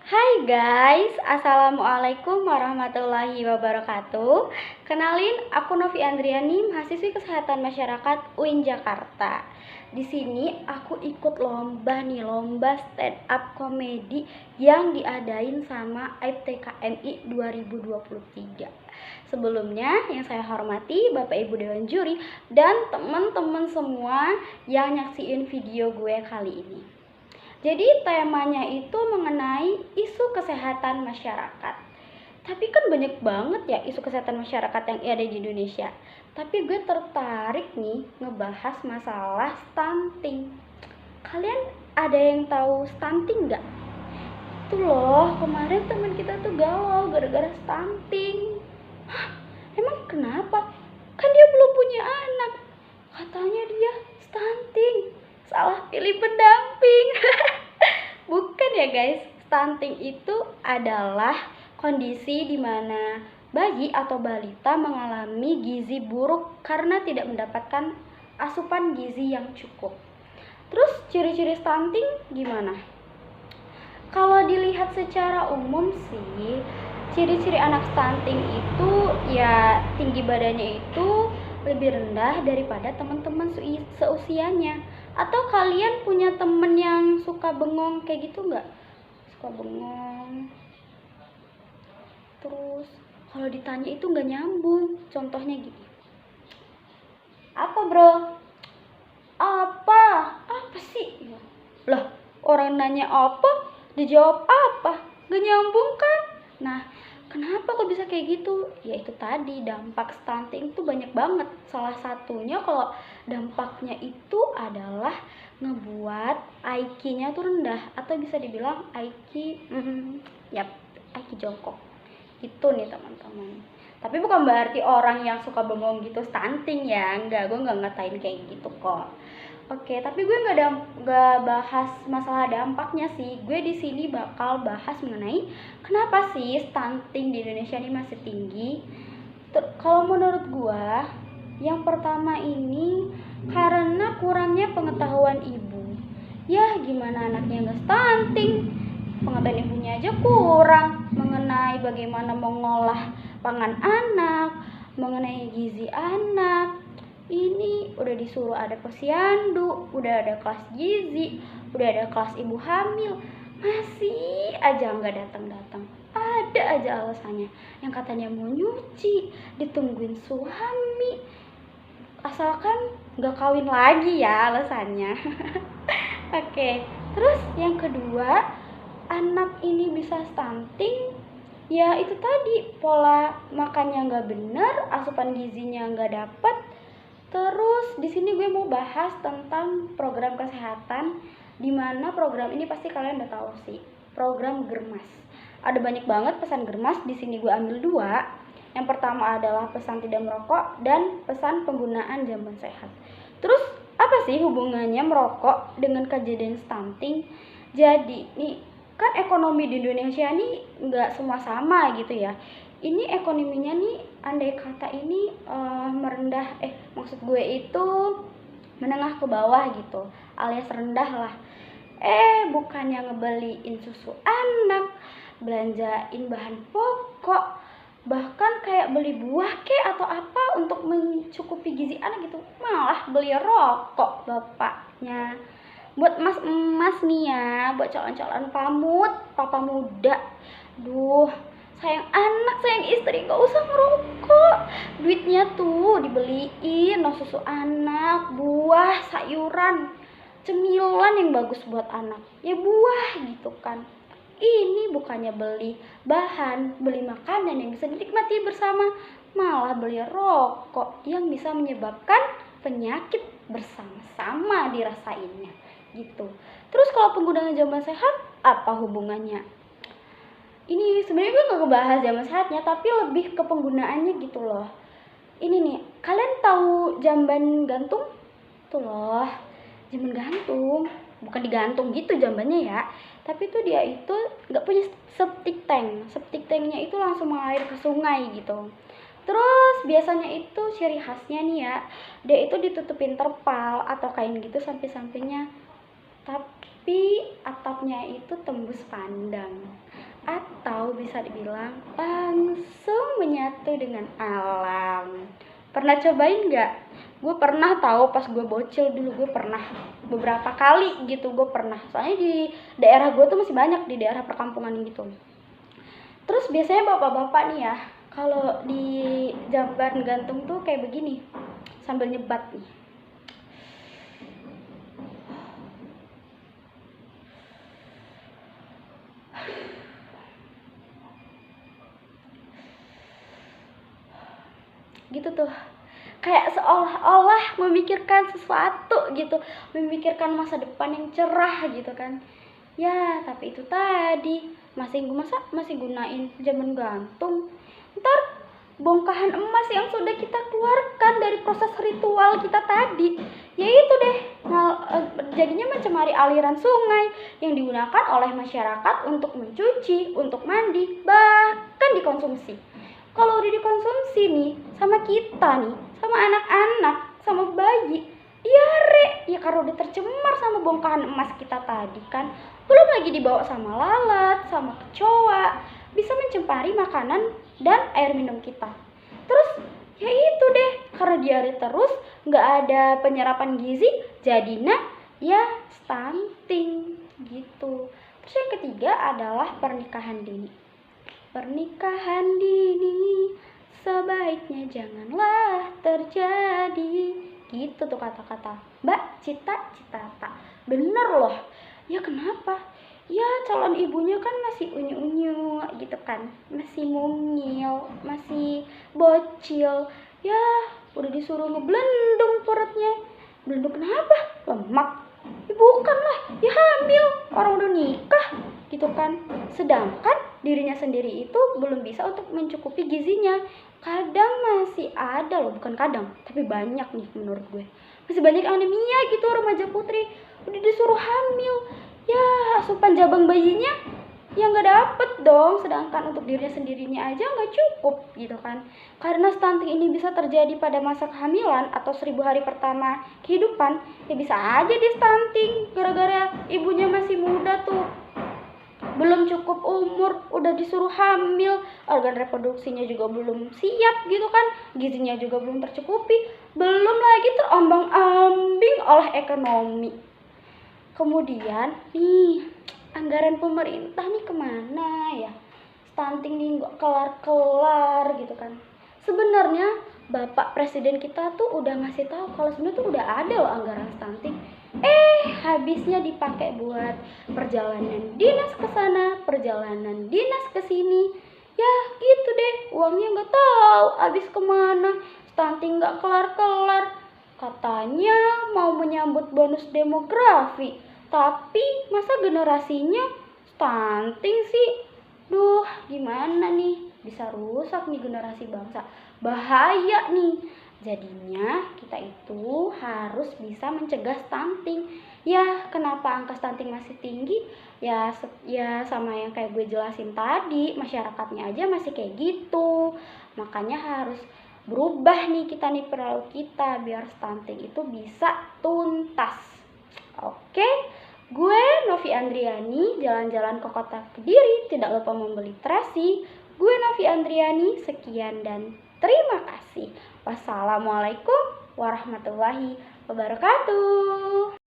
Hai guys, Assalamualaikum warahmatullahi wabarakatuh. Kenalin, aku Novi Andriani, mahasiswi Kesehatan Masyarakat UIN Jakarta. Di sini aku ikut lomba stand up komedi yang diadain sama AIPTKMI 2023. Sebelumnya, yang saya hormati Bapak Ibu Dewan Juri dan teman-teman semua yang nyaksiin video gue kali ini. Jadi temanya itu mengenai isu kesehatan masyarakat. Tapi kan banyak banget ya isu kesehatan masyarakat yang ada di Indonesia. Tapi gue tertarik nih ngebahas masalah stunting. Kalian ada yang tahu stunting nggak? Itu loh, kemarin teman kita tuh galau gara-gara stunting. Hah, emang kenapa? Kan dia belum punya anak. Katanya dia stunting. Salah pilih pendamping. Bukan ya guys, stunting itu adalah kondisi di mana bayi atau balita mengalami gizi buruk karena tidak mendapatkan asupan gizi yang cukup. Terus ciri-ciri stunting gimana? Kalau dilihat secara umum sih, ciri-ciri anak stunting itu ya tinggi badannya itu lebih rendah daripada teman-teman seusianya. Atau kalian punya temen yang suka bengong kayak gitu nggak? Suka bengong. Terus kalau ditanya itu nggak nyambung. Contohnya gini. Apa bro? Apa? Apa sih? Lah, orang nanya apa, dijawab apa? Gak nyambung kan? Nah, kenapa kok bisa kayak gitu? Ya itu tadi, dampak stunting itu banyak banget. Salah satunya kalau dampaknya itu adalah ngebuat IQ-nya tuh rendah, atau bisa dibilang IQ IQ jongkok. Itu nih teman-teman. Tapi bukan berarti orang yang suka bengong gitu stunting ya. Enggak, gue nggak ngatain kayak gitu kok. Oke, tapi gue nggak bahas masalah dampaknya sih. Gue di sini bakal bahas mengenai kenapa sih stunting di Indonesia ini masih tinggi. Kalau menurut gue, yang pertama ini karena kurangnya pengetahuan ibu. Ya, gimana anaknya nggak stunting? Pengetahuan ibunya aja kurang mengenai bagaimana mengolah pangan anak, mengenai gizi anak. Ini udah disuruh ada posyandu, udah ada kelas gizi, udah ada kelas ibu hamil, masih aja nggak datang-datang. Ada aja alasannya, yang katanya mau nyuci, ditungguin suami, asalkan nggak kawin lagi ya alasannya. Oke, terus yang kedua, anak ini bisa stunting. Ya itu tadi, pola makannya nggak bener, asupan gizinya nggak dapet. Terus di sini gue mau bahas tentang program kesehatan, di mana program ini pasti kalian udah tahu sih, program Germas. Ada banyak banget pesan Germas, di sini gue ambil dua. Yang pertama adalah pesan tidak merokok dan pesan penggunaan jamban sehat. Terus apa sih hubungannya merokok dengan kejadian stunting? Jadi nih kan ekonomi di Indonesia nih nggak semua sama gitu ya. Ini ekonominya nih andai kata ini merendah, maksud gue itu menengah ke bawah gitu, alias rendah lah. Bukannya ngebeliin susu anak, belanjain bahan pokok, bahkan kayak beli buah kek atau apa untuk mencukupi gizi anak gitu, malah beli rokok bapaknya. Buat emas-emas nih ya, buat calon-calon papa muda, duh, sayang anak, sayang istri, gak usah ngerokok. Duitnya tuh dibeliin susu anak, buah, sayuran, cemilan yang bagus buat anak, ya buah gitu kan. Ini bukannya beli bahan, beli makanan yang bisa dinikmati bersama, malah beli rokok yang bisa menyebabkan penyakit bersama-sama dirasainnya gitu. Terus kalau penggunaan jamban sehat apa hubungannya? Ini sebenarnya gue nggak ngebahas jamban sehatnya, tapi lebih ke penggunaannya gitu loh. Ini nih, kalian tahu jamban gantung? Tuh loh, jamban gantung. Bukan digantung gitu jambannya ya, tapi tuh dia itu nggak punya septic tank. Septic tanknya itu langsung mengalir ke sungai gitu. Terus biasanya itu ciri khasnya nih ya, dia itu ditutupin terpal atau kain gitu sampai-sampingnya, tapi atapnya itu tembus pandang. atau bisa dibilang langsung menyatu dengan alam. Pernah cobain nggak? Gue pernah tahu pas gue bocil dulu, gue pernah beberapa kali gitu, gue pernah. Soalnya di daerah gue tuh masih banyak, di daerah perkampungan gitu. Terus biasanya bapak-bapak nih ya, kalau di jamban gantung tuh kayak begini, sambil nyebat nih. Gitu tuh, kayak seolah-olah memikirkan sesuatu gitu, memikirkan masa depan yang cerah gitu kan. Ya tapi itu tadi, masih gunain zaman gantung, ntar bongkahan emas yang sudah kita keluarkan dari proses ritual kita tadi, yaitu deh jadinya mencemari aliran sungai yang digunakan oleh masyarakat untuk mencuci, untuk mandi, bahkan dikonsumsi. Kalau udah dikonsumsi nih sama kita nih, sama anak-anak, sama bayi, diare ya karena udah tercemar sama bongkahan emas kita tadi kan. Belum lagi dibawa sama lalat, sama kecoa, bisa mencemari makanan dan air minum kita. Terus ya itu deh, karena diare terus, nggak ada penyerapan gizi, jadinya ya stunting gitu. Terus yang ketiga adalah pernikahan dini. Pernikahan dini sebaiknya janganlah terjadi. Gitu tuh kata-kata Mbak Cita-Citata. Bener loh. Ya kenapa? Ya calon ibunya kan masih unyu-unyu gitu kan, masih mungil, masih bocil. Ya udah disuruh ngeblendung perutnya. Blendung kenapa? Lemak? Ya bukan lah, ya hamil, orang udah nikah gitu kan. Sedangkan dirinya sendiri itu belum bisa untuk mencukupi gizinya. Kadang masih ada loh, bukan kadang, tapi banyak nih menurut gue, masih banyak anemia gitu remaja putri, udah disuruh hamil, ya asupan jabang bayinya ya nggak dapet dong, sedangkan untuk dirinya sendirinya aja nggak cukup gitu kan. Karena stunting ini bisa terjadi pada masa kehamilan atau 1000 hari pertama kehidupan, ya bisa aja di stunting gara-gara ibunya masih muda tuh, belum cukup umur udah disuruh hamil, organ reproduksinya juga belum siap gitu kan, gizinya juga belum tercukupi, belum lagi terombang-ambing oleh ekonomi. Kemudian nih, anggaran pemerintah nih kemana ya? Stunting nih nggak kelar-kelar gitu kan. Sebenarnya Bapak Presiden kita tuh udah ngasih tahu kalau sebenarnya tuh udah ada loh anggaran stunting. Habisnya dipakai buat perjalanan dinas ke sana, perjalanan dinas ke sini. Ya gitu deh, uangnya nggak tahu habis kemana. Stunting nggak kelar-kelar. Katanya mau menyambut bonus demografi, tapi masa generasinya stunting sih? Duh, gimana nih? Bisa rusak nih generasi bangsa. Bahaya nih. Jadinya kita itu harus bisa mencegah stunting. Ya, kenapa angka stunting masih tinggi? Ya sama yang kayak gue jelasin tadi, masyarakatnya aja masih kayak gitu. Makanya harus berubah nih kita nih perilaku kita biar stunting itu bisa tuntas. Oke, gue Novi Andriani, jalan-jalan ke kota Kediri, tidak lupa membeli terasi. Gue Novi Andriani, sekian dan terima kasih. Wassalamualaikum warahmatullahi wabarakatuh.